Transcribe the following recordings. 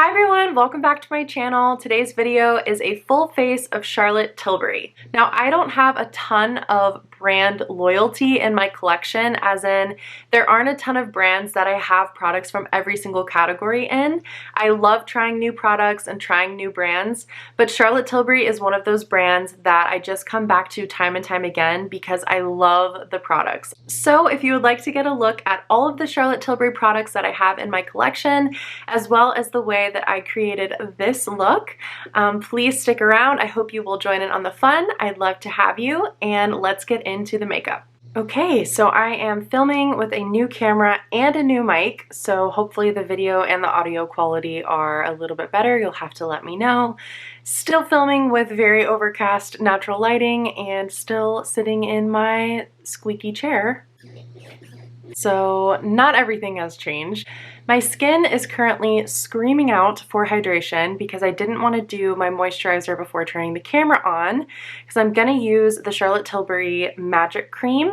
Hi everyone, welcome back to my channel. Today's video is a full face of Charlotte Tilbury. Now, I don't have a ton of brand loyalty in my collection, as in there aren't a ton of brands that I have products from every single category in. I love trying new products and trying new brands, but Charlotte Tilbury is one of those brands that I just come back to time and time again because I love the products. So if you would like to get a look at all of the Charlotte Tilbury products that I have in my collection, as well as the way that I created this look, please stick around. I hope you will join in on the fun. I'd love to have you, and let's get into the makeup. Okay, so I am filming with a new camera and a new mic, so hopefully the video and the audio quality are a little bit better. You'll have to let me know. Still filming with very overcast natural lighting and still sitting in my squeaky chair. So not everything has changed. My skin is currently screaming out for hydration because I didn't want to do my moisturizer before turning the camera on, because I'm going to use the Charlotte Tilbury Magic Cream,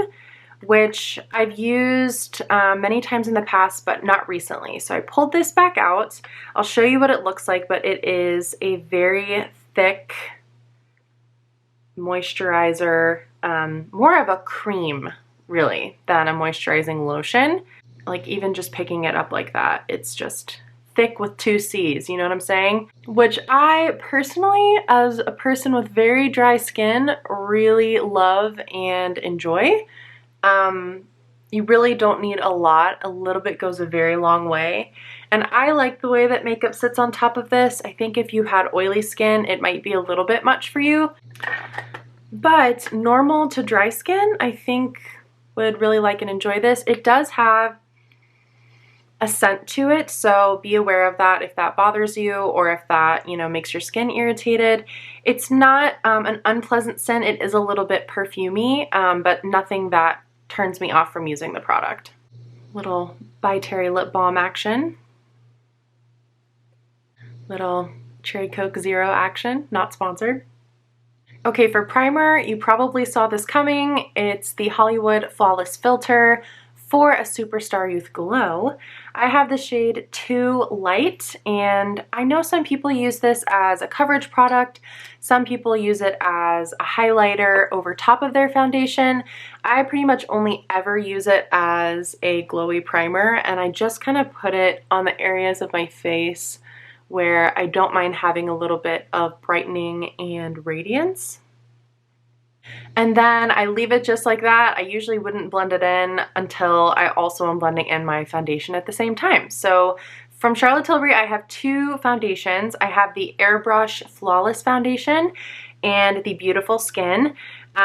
which I've used many times in the past, but not recently. So I pulled this back out. I'll show you what it looks like, but it is a very thick moisturizer, more of a cream really than a moisturizing lotion. Like even just picking it up like that, it's just thick with two C's, you know what I'm saying? Which I personally, as a person with very dry skin, really love and enjoy. You really don't need a lot. A little bit goes a very long way. And I like the way that makeup sits on top of this. I think if you had oily skin, it might be a little bit much for you. But normal to dry skin, I think would really like and enjoy this. It does have a scent to it, so be aware of that if that bothers you or if that, you know, makes your skin irritated. It's not an unpleasant scent. It is a little bit perfumey, but nothing that turns me off from using the product. Little By Terry lip balm action. Little Cherry Coke Zero action, not sponsored. Okay, for primer, you probably saw this coming. It's the Hollywood Flawless Filter for a Superstar Youth Glow. I have the shade Too Light, and I know some people use this as a coverage product. Some people use it as a highlighter over top of their foundation. I pretty much only ever use it as a glowy primer, and I just kind of put it on the areas of my face where I don't mind having a little bit of brightening and radiance. And then I leave it just like that. I usually wouldn't blend it in until I also am blending in my foundation at the same time. So from Charlotte Tilbury, I have two foundations. I have the Airbrush Flawless Foundation and the Beautiful Skin.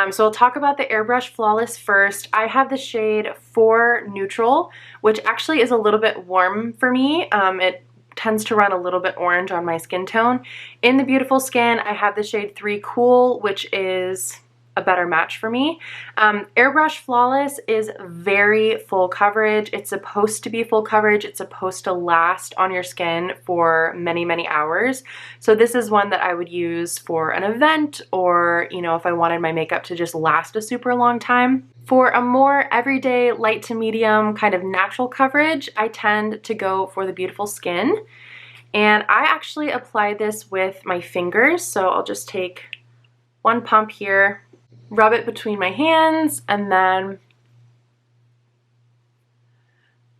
So I'll talk about the Airbrush Flawless first. I have the shade 4 Neutral, which actually is a little bit warm for me. It tends to run a little bit orange on my skin tone. In the Beautiful Skin, I have the shade 3 Cool, which is a better match for me. Airbrush Flawless is very full coverage. It's supposed to be full coverage. It's supposed to last on your skin for many, many hours. So this is one that I would use for an event, or, you know, if I wanted my makeup to just last a super long time. For a more everyday light to medium kind of natural coverage, I tend to go for the Beautiful Skin. And I actually apply this with my fingers. So I'll just take one pump here, rub it between my hands, and then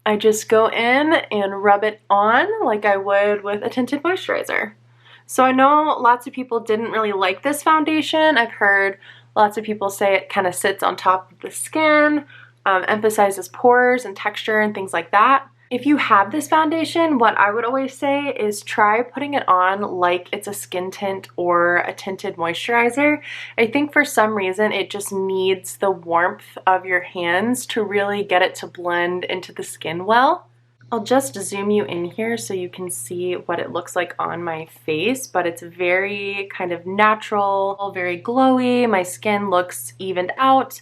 I just go in and rub it on like I would with a tinted moisturizer. So I know lots of people didn't really like this foundation. I've heard lots of people say it kind of sits on top of the skin, emphasizes pores and texture and things like that. If you have this foundation, what I would always say is try putting it on like it's a skin tint or a tinted moisturizer. I think for some reason it just needs the warmth of your hands to really get it to blend into the skin well. I'll just zoom you in here so you can see what it looks like on my face, but it's very kind of natural, very glowy. My skin looks evened out,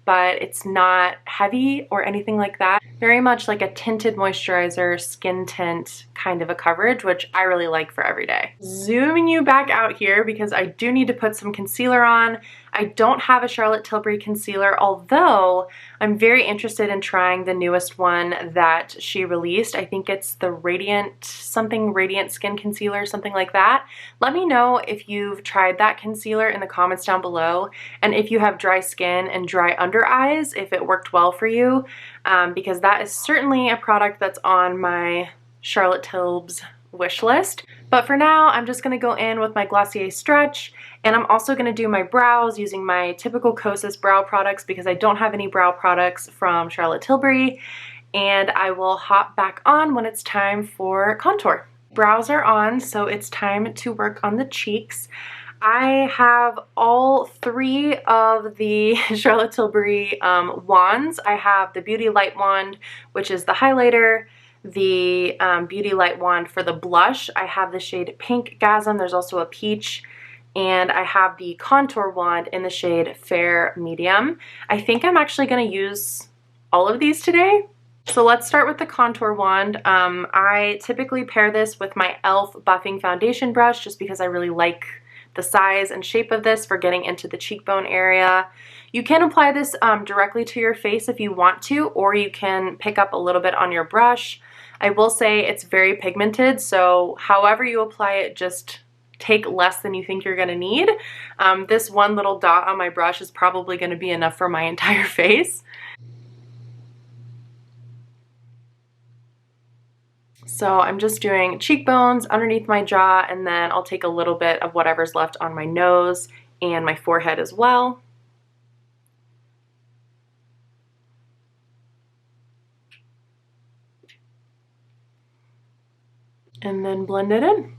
but it's not heavy or anything like that. Very much like a tinted moisturizer, skin tint kind of a coverage, which I really like for every day. Zooming you back out here because I do need to put some concealer on. I don't have a Charlotte Tilbury concealer, although I'm very interested in trying the newest one that she released. I think it's the Radiant Skin Concealer, something like that. Let me know if you've tried that concealer in the comments down below, and if you have dry skin and dry under eyes, if it worked well for you, because that is certainly a product that's on my Charlotte Tilbury wish list. But for now, I'm just going to go in with my Glossier Stretch, and I'm also going to do my brows using my typical Kosas brow products because I don't have any brow products from Charlotte Tilbury, and I will hop back on when it's time for contour. Brows are on, so it's time to work on the cheeks. I have all three of the Charlotte Tilbury wands. I have the Beauty Light wand, which is the highlighter, the Beauty Light wand for the blush. I have the shade Pinkgasm. There's also a peach. And I have the contour wand in the shade Fair Medium. I think I'm actually going to use all of these today. So let's start with the contour wand. I typically pair this with my e.l.f. buffing foundation brush just because I really like the size and shape of this for getting into the cheekbone area. You can apply this directly to your face if you want to, or you can pick up a little bit on your brush. I will say it's very pigmented, so however you apply it, just take less than you think you're going to need. This one little dot on my brush is probably going to be enough for my entire face. So I'm just doing cheekbones, underneath my jaw, and then I'll take a little bit of whatever's left on my nose and my forehead as well. And then blend it in.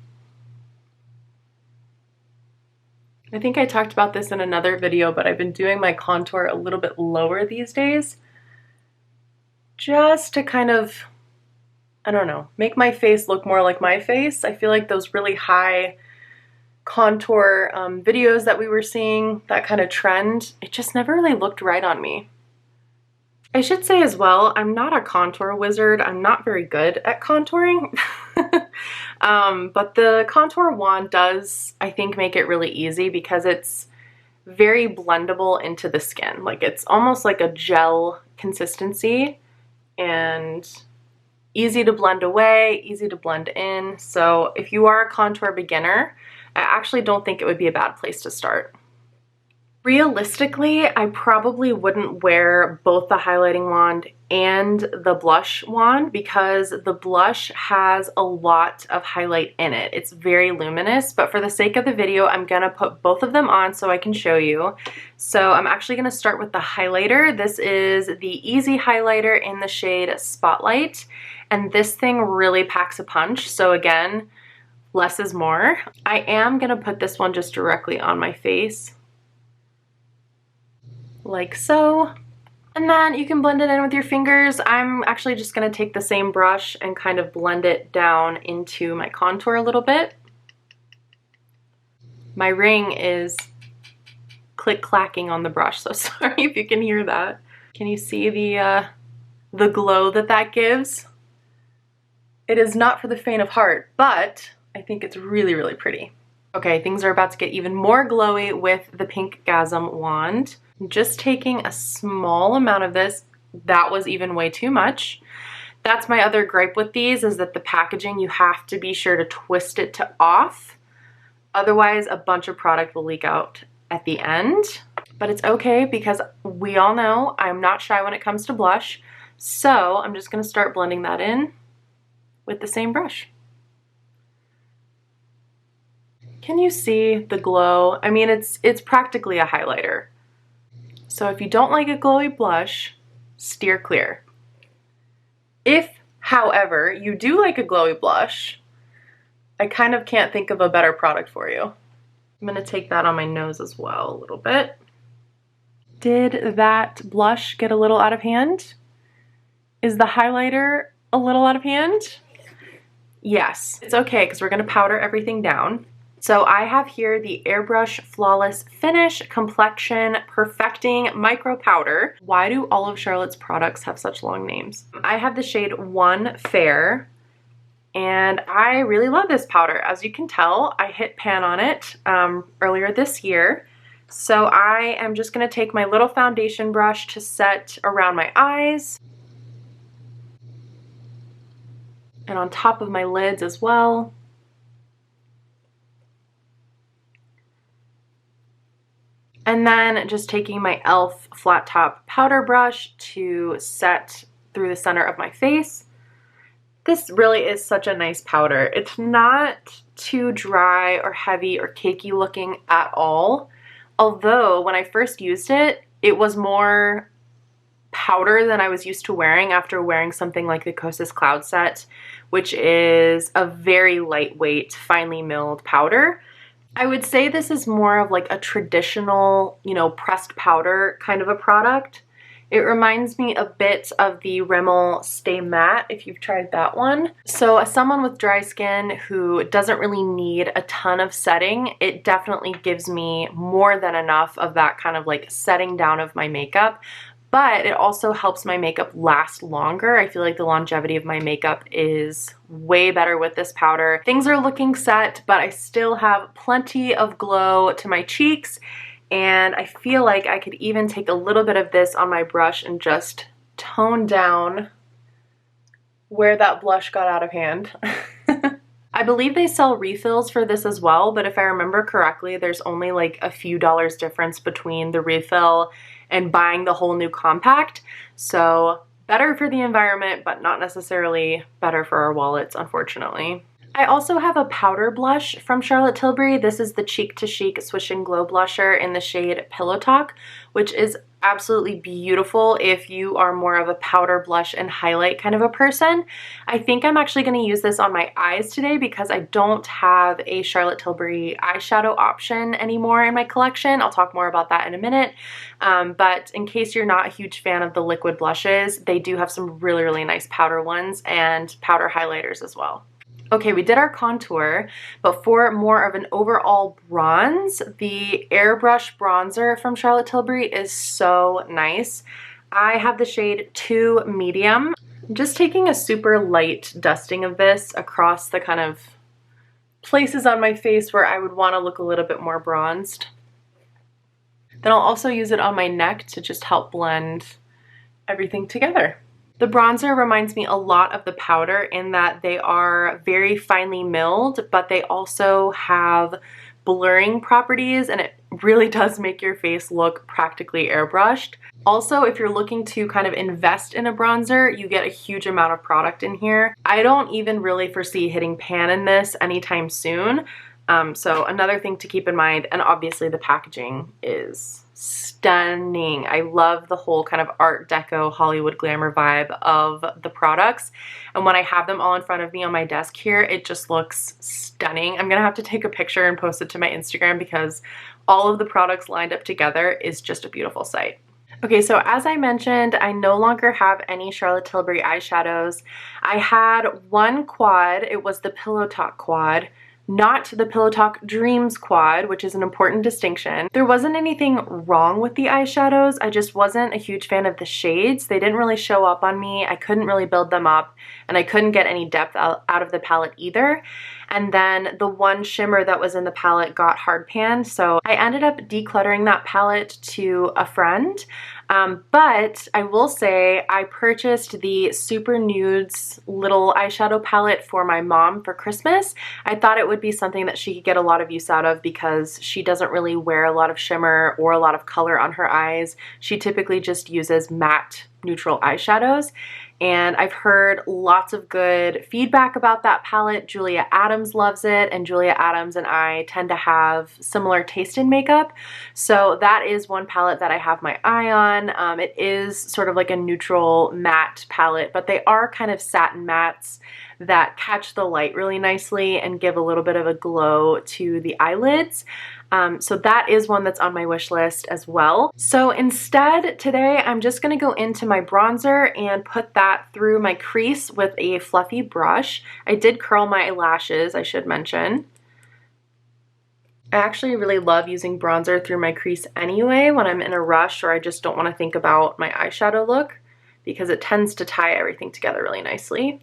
I think I talked about this in another video, but I've been doing my contour a little bit lower these days, just to kind of, I don't know, make my face look more like my face. I feel like those really high contour videos that we were seeing, that kind of trend, it just never really looked right on me. I should say as well, I'm not a contour wizard. I'm not very good at contouring. But the contour wand does, I think, make it really easy because it's very blendable into the skin. Like, it's almost like a gel consistency and easy to blend away, easy to blend in. So if you are a contour beginner, I actually don't think it would be a bad place to start. Realistically, I probably wouldn't wear both the highlighting wand and the blush wand because the blush has a lot of highlight in it. It's very luminous, but for the sake of the video, I'm gonna put both of them on so I can show you. So I'm actually gonna start with the highlighter. This is the Easy Highlighter in the shade Spotlight, and this thing really packs a punch. So again, less is more. I am gonna put this one just directly on my face, like so. And then you can blend it in with your fingers. I'm actually just going to take the same brush and kind of blend it down into my contour a little bit. My ring is click-clacking on the brush, so sorry if you can hear that. Can you see the glow that that gives? It is not for the faint of heart, but I think it's really, really pretty. Okay, things are about to get even more glowy with the Pinkgasm wand. I'm just taking a small amount of this. That was even way too much. That's my other gripe with these, is that the packaging, you have to be sure to twist it to off. Otherwise, a bunch of product will leak out at the end. But it's okay because we all know I'm not shy when it comes to blush. So I'm just gonna start blending that in with the same brush. Can you see the glow? I mean, it's practically a highlighter. So if you don't like a glowy blush, steer clear. If, however, you do like a glowy blush, I kind of can't think of a better product for you. I'm gonna take that on my nose as well a little bit. Did that blush get a little out of hand? Is the highlighter a little out of hand? Yes, it's okay because we're gonna powder everything down. So I have here the Airbrush Flawless Finish Complexion Perfecting Micro Powder. Why do all of Charlotte's products have such long names? I have the shade 1 Fair, and I really love this powder. As you can tell, I hit pan on it earlier this year. So I am just going to take my little foundation brush to set around my eyes and on top of my lids as well. And then just taking my e.l.f. flat top powder brush to set through the center of my face. This really is such a nice powder. It's not too dry or heavy or cakey looking at all. Although when I first used it, it was more powder than I was used to wearing after wearing something like the Kosas Cloud Set, which is a very lightweight, finely milled powder. I would say this is more of like a traditional, you know, pressed powder kind of a product. It reminds me a bit of the Rimmel Stay Matte, if you've tried that one. So as someone with dry skin who doesn't really need a ton of setting, it definitely gives me more than enough of that kind of like setting down of my makeup. But it also helps my makeup last longer. I feel like the longevity of my makeup is way better with this powder. Things are looking set, but I still have plenty of glow to my cheeks, and I feel like I could even take a little bit of this on my brush and just tone down where that blush got out of hand. I believe they sell refills for this as well, but if I remember correctly, there's only like a few dollars difference between the refill and buying the whole new compact. So better for the environment, but not necessarily better for our wallets, unfortunately. I also have a powder blush from Charlotte Tilbury. This is the Cheek to Chic Swish and Glow blusher in the shade Pillow Talk, which is absolutely beautiful if you are more of a powder blush and highlight kind of a person. I think I'm actually going to use this on my eyes today because I don't have a Charlotte Tilbury eyeshadow option anymore in my collection. I'll talk more about that in a minute. But in case you're not a huge fan of the liquid blushes, they do have some really, really nice powder ones and powder highlighters as well. Okay, we did our contour, but for more of an overall bronze, the Airbrush bronzer from Charlotte Tilbury is so nice. I have the shade 2 Medium. I'm just taking a super light dusting of this across the kind of places on my face where I would want to look a little bit more bronzed. Then I'll also use it on my neck to just help blend everything together. The bronzer reminds me a lot of the powder in that they are very finely milled, but they also have blurring properties, and it really does make your face look practically airbrushed. Also, if you're looking to kind of invest in a bronzer, you get a huge amount of product in here. I don't even really foresee hitting pan in this anytime soon. So another thing to keep in mind, and obviously the packaging is stunning. I love the whole kind of Art Deco Hollywood glamour vibe of the products, and when I have them all in front of me on my desk here, it just looks stunning. I'm gonna have to take a picture and post it to my Instagram because all of the products lined up together is just a beautiful sight. Okay, so as I mentioned, I no longer have any Charlotte Tilbury eyeshadows. I had one quad. It was the Pillow Talk quad, not the Pillow Talk Dreams quad, which is an important distinction. There wasn't anything wrong with the eyeshadows. I just wasn't a huge fan of the shades. They didn't really show up on me. I couldn't really build them up, and I couldn't get any depth out of the palette either. And then the one shimmer that was in the palette got hard panned, so I ended up decluttering that palette to a friend. But I will say I purchased the Super Nudes little eyeshadow palette for my mom for Christmas. I thought it would be something that she could get a lot of use out of because she doesn't really wear a lot of shimmer or a lot of color on her eyes. She typically just uses matte neutral eyeshadows. And I've heard lots of good feedback about that palette. Julia Adams loves it, and Julia Adams and I tend to have similar taste in makeup. So that is one palette that I have my eye on. It is sort of like a neutral matte palette, but they are kind of satin mattes that catch the light really nicely and give a little bit of a glow to the eyelids. So that is one that's on my wish list as well. So instead, today I'm just going to go into my bronzer and put that through my crease with a fluffy brush. I did curl my lashes, I should mention. I actually really love using bronzer through my crease anyway when I'm in a rush or I just don't want to think about my eyeshadow look, because it tends to tie everything together really nicely.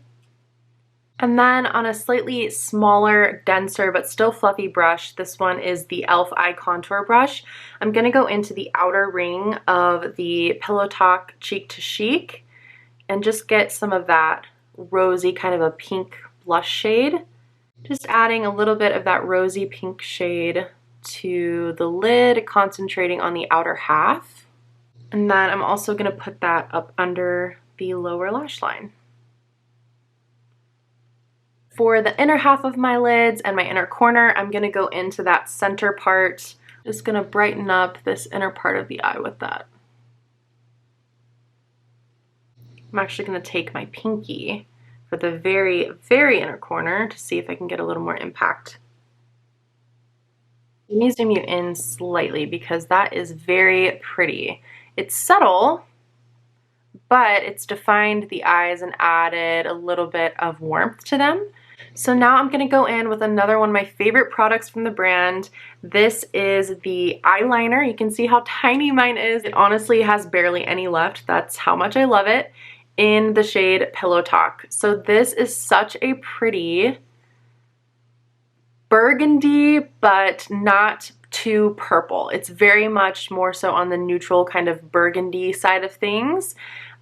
And then on a slightly smaller, denser, but still fluffy brush, this one is the e.l.f. Eye Contour Brush. I'm going to go into the outer ring of the Pillow Talk Cheek to Chic and just get some of that rosy, kind of a pink blush shade. Just adding a little bit of that rosy pink shade to the lid, concentrating on the outer half. And then I'm also going to put that up under the lower lash line. For the inner half of my lids and my inner corner, I'm going to go into that center part. Just going to brighten up this inner part of the eye with that. I'm actually going to take my pinky for the very, very inner corner to see if I can get a little more impact. Let me zoom you in slightly because that is very pretty. It's subtle, but it's defined the eyes and added a little bit of warmth to them. So now I'm going to go in with another one of my favorite products from the brand. This is the eyeliner. You can see how tiny mine is. It honestly has barely any left. That's how much I love it, in the shade Pillow Talk. So this is such a pretty burgundy, but not too purple. It's very much more so on the neutral kind of burgundy side of things.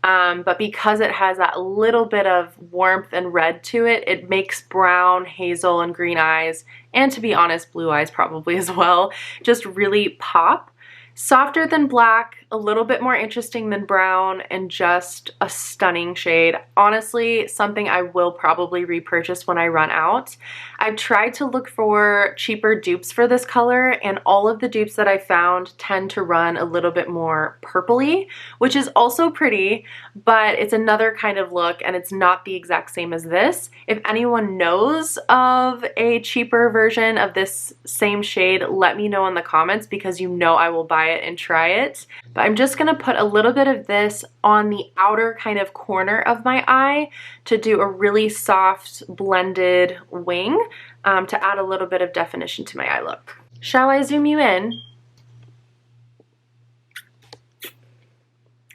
But because it has that little bit of warmth and red to it, it makes brown, hazel, and green eyes, and to be honest, blue eyes probably as well, just really pop. Softer than black, a little bit more interesting than brown, and just a stunning shade. Honestly, something I will probably repurchase when I run out. I've tried to look for cheaper dupes for this color, and all of the dupes that I found tend to run a little bit more purpley, which is also pretty, but it's another kind of look, and it's not the exact same as this. If anyone knows of a cheaper version of this same shade, let me know in the comments, because you know I will buy it and try it. But I'm just going to put a little bit of this on the outer kind of corner of my eye to do a really soft blended wing to add a little bit of definition to my eye look. Shall I zoom you in?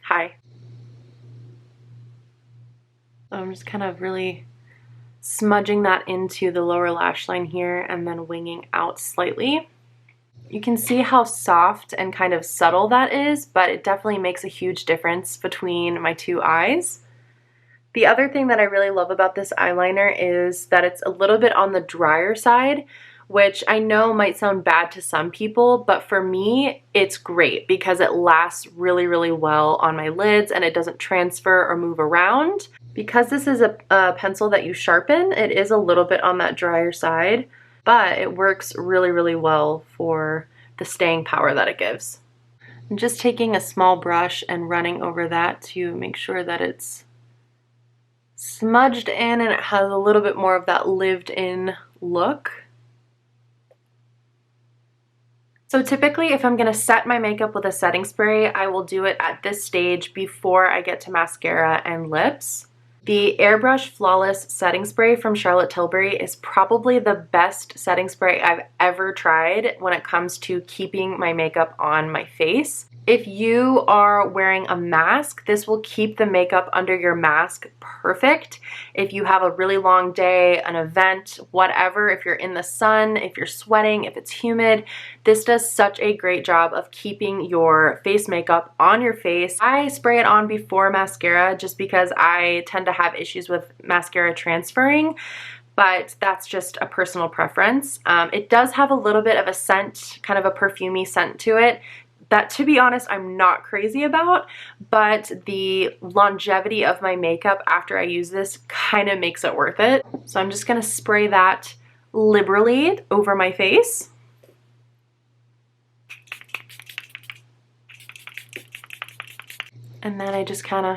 Hi. So I'm just kind of really smudging that into the lower lash line here and then winging out slightly. You can see how soft and kind of subtle that is, but it definitely makes a huge difference between my two eyes. The other thing that I really love about this eyeliner is that it's a little bit on the drier side, which I know might sound bad to some people, but for me, it's great because it lasts really, really well on my lids and it doesn't transfer or move around. Because this is a pencil that you sharpen, it is a little bit on that drier side, but it works really, really well for the staying power that it gives. I'm just taking a small brush and running over that to make sure that it's smudged in and it has a little bit more of that lived-in look. So typically if I'm going to set my makeup with a setting spray, I will do it at this stage before I get to mascara and lips. The Airbrush Flawless Setting Spray from Charlotte Tilbury is probably the best setting spray I've ever tried when it comes to keeping my makeup on my face. If you are wearing a mask, this will keep the makeup under your mask perfect. If you have a really long day, an event, whatever, if you're in the sun, if you're sweating, if it's humid, this does such a great job of keeping your face makeup on your face. I spray it on before mascara just because I tend to have issues with mascara transferring, but that's just a personal preference. It does have a little bit of a scent, kind of a perfumey scent to it, that, to be honest, I'm not crazy about, but the longevity of my makeup after I use this kind of makes it worth it. So I'm just going to spray that liberally over my face. And then I just kind of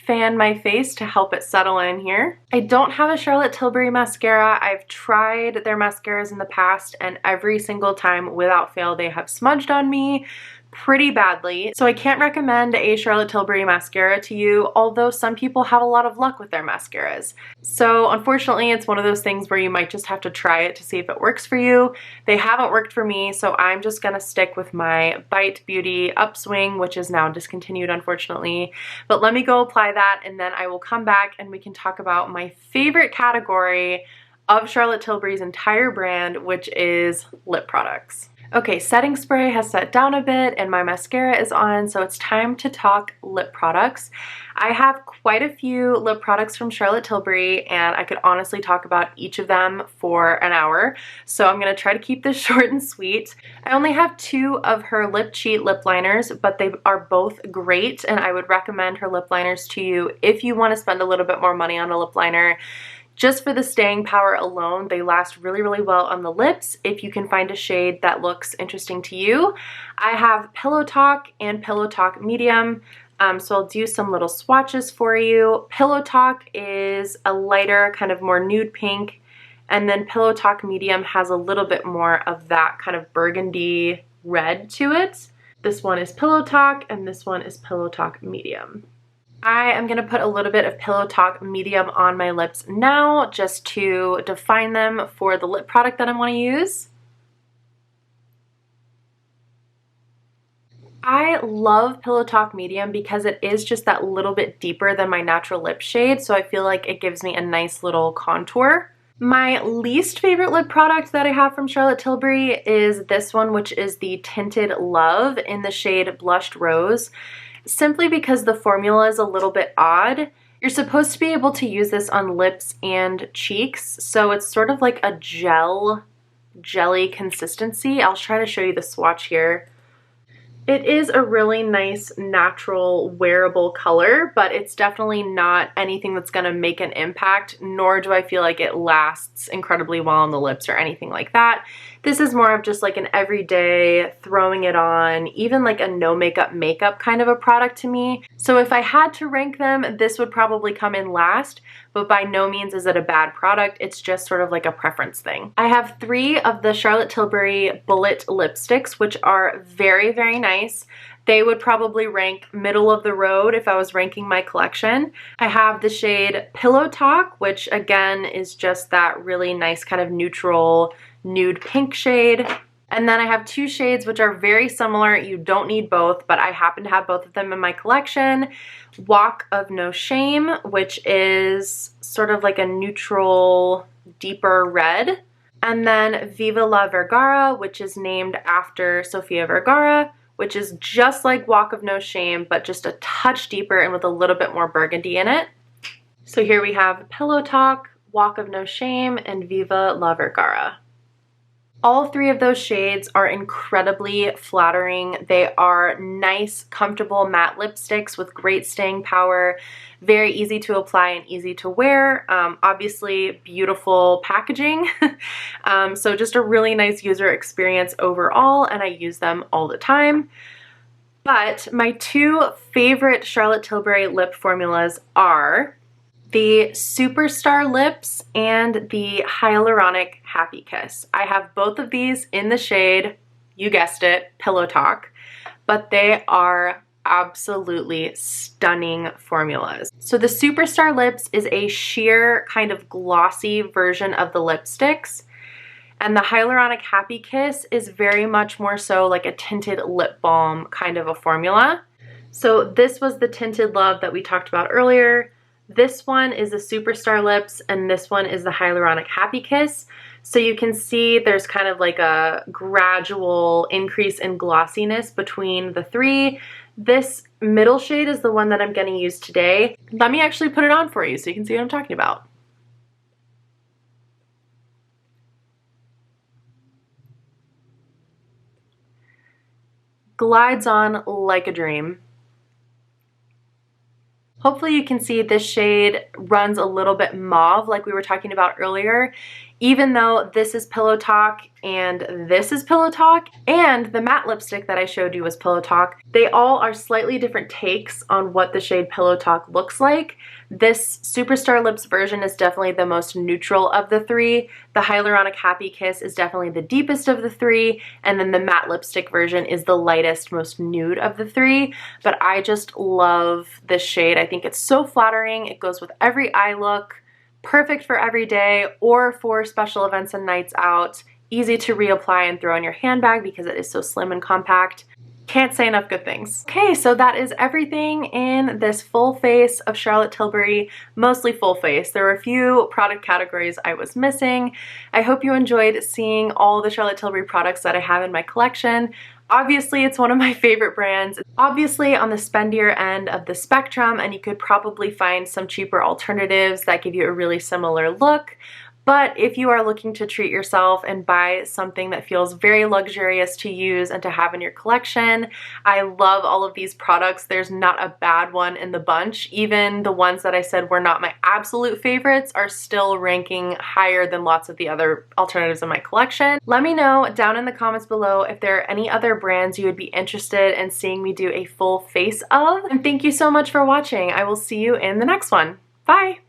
fan my face to help it settle in here. I don't have a Charlotte Tilbury mascara. I've tried their mascaras in the past and every single time without fail they have smudged on me, pretty badly. So I can't recommend a Charlotte Tilbury mascara to you, although some people have a lot of luck with their mascaras. So unfortunately, it's one of those things where you might just have to try it to see if it works for you. They haven't worked for me, so I'm just gonna stick with my Bite Beauty Upswing, which is now discontinued, unfortunately. But let me go apply that, and then I will come back and we can talk about my favorite category of Charlotte Tilbury's entire brand, which is lip products. Okay, setting spray has set down a bit and my mascara is on, so it's time to talk lip products. I have quite a few lip products from Charlotte Tilbury and I could honestly talk about each of them for an hour, so I'm going to try to keep this short and sweet. I only have 2 of her Lip Cheat lip liners, but they are both great and I would recommend her lip liners to you if you want to spend a little bit more money on a lip liner. Just for the staying power alone, they last really, really well on the lips if you can find a shade that looks interesting to you. I have Pillow Talk and Pillow Talk Medium, so I'll do some little swatches for you. Pillow Talk is a lighter, kind of more nude pink, and then Pillow Talk Medium has a little bit more of that kind of burgundy red to it. This one is Pillow Talk and this one is Pillow Talk Medium. I am going to put a little bit of Pillow Talk Medium on my lips now just to define them for the lip product that I want to use. I love Pillow Talk Medium because it is just that little bit deeper than my natural lip shade, so I feel like it gives me a nice little contour. My least favorite lip product that I have from Charlotte Tilbury is this one, which is the Tinted Love in the shade Blushed Rose. Simply because the formula is a little bit odd. You're supposed to be able to use this on lips and cheeks, so it's sort of like a jelly consistency. I'll try to show you the swatch here. It is a really nice, natural, wearable color, but it's definitely not anything that's going to make an impact, nor do I feel like it lasts incredibly well on the lips or anything like that. This is more of just like an everyday, throwing it on, even like a no makeup kind of a product to me. So if I had to rank them, this would probably come in last, but by no means is it a bad product. It's just sort of like a preference thing. I have 3 of the Charlotte Tilbury Bullet lipsticks, which are very, very nice. They would probably rank middle of the road if I was ranking my collection. I have the shade Pillow Talk, which again is just that really nice kind of neutral nude pink shade. And then I have 2 shades which are very similar. You don't need both, but I happen to have both of them in my collection. Walk of No Shame, which is sort of like a neutral, deeper red. And then Viva La Vergara, which is named after Sofia Vergara, which is just like Walk of No Shame, but just a touch deeper and with a little bit more burgundy in it. So here we have Pillow Talk, Walk of No Shame, and Viva La Vergara. All 3 of those shades are incredibly flattering. They are nice, comfortable matte lipsticks with great staying power, very easy to apply and easy to wear. Obviously, beautiful packaging. So just a really nice user experience overall, and I use them all the time. But my 2 favorite Charlotte Tilbury lip formulas are the Superstar Lips and the Hyaluronic Happy Kiss. I have both of these in the shade, you guessed it, Pillow Talk, but they are absolutely stunning formulas. So the Superstar Lips is a sheer kind of glossy version of the lipsticks, and the Hyaluronic Happy Kiss is very much more so like a tinted lip balm kind of a formula. So this was the Tinted Love that we talked about earlier. This one is the Superstar Lips and this one is the Hyaluronic Happy Kiss. So you can see there's kind of like a gradual increase in glossiness between the 3. This middle shade is the one that I'm going to use today. Let me actually put it on for you so you can see what I'm talking about. Glides on like a dream. Hopefully you can see this shade runs a little bit mauve like we were talking about earlier. even though this is Pillow Talk and this is Pillow Talk, and the matte lipstick that I showed you was Pillow Talk, they all are slightly different takes on what the shade Pillow Talk looks like. This Superstar Lips version is definitely the most neutral of the three. The Hyaluronic Happy Kiss is definitely the deepest of the three, and then the matte lipstick version is the lightest, most nude of the three. But I just love this shade. I think it's so flattering. It goes with every eye look. Perfect for every day or for special events and nights out. Easy to reapply and throw in your handbag because it is so slim and compact. Can't say enough good things. Okay, so that is everything in this full face of Charlotte Tilbury, mostly full face. There were a few product categories I was missing. I hope you enjoyed seeing all the Charlotte Tilbury products that I have in my collection. Obviously, it's one of my favorite brands. Obviously on the spendier end of the spectrum, and you could probably find some cheaper alternatives that give you a really similar look. But if you are looking to treat yourself and buy something that feels very luxurious to use and to have in your collection, I love all of these products. There's not a bad one in the bunch. Even the ones that I said were not my absolute favorites are still ranking higher than lots of the other alternatives in my collection. Let me know down in the comments below if there are any other brands you would be interested in seeing me do a full face of. And thank you so much for watching. I will see you in the next one. Bye!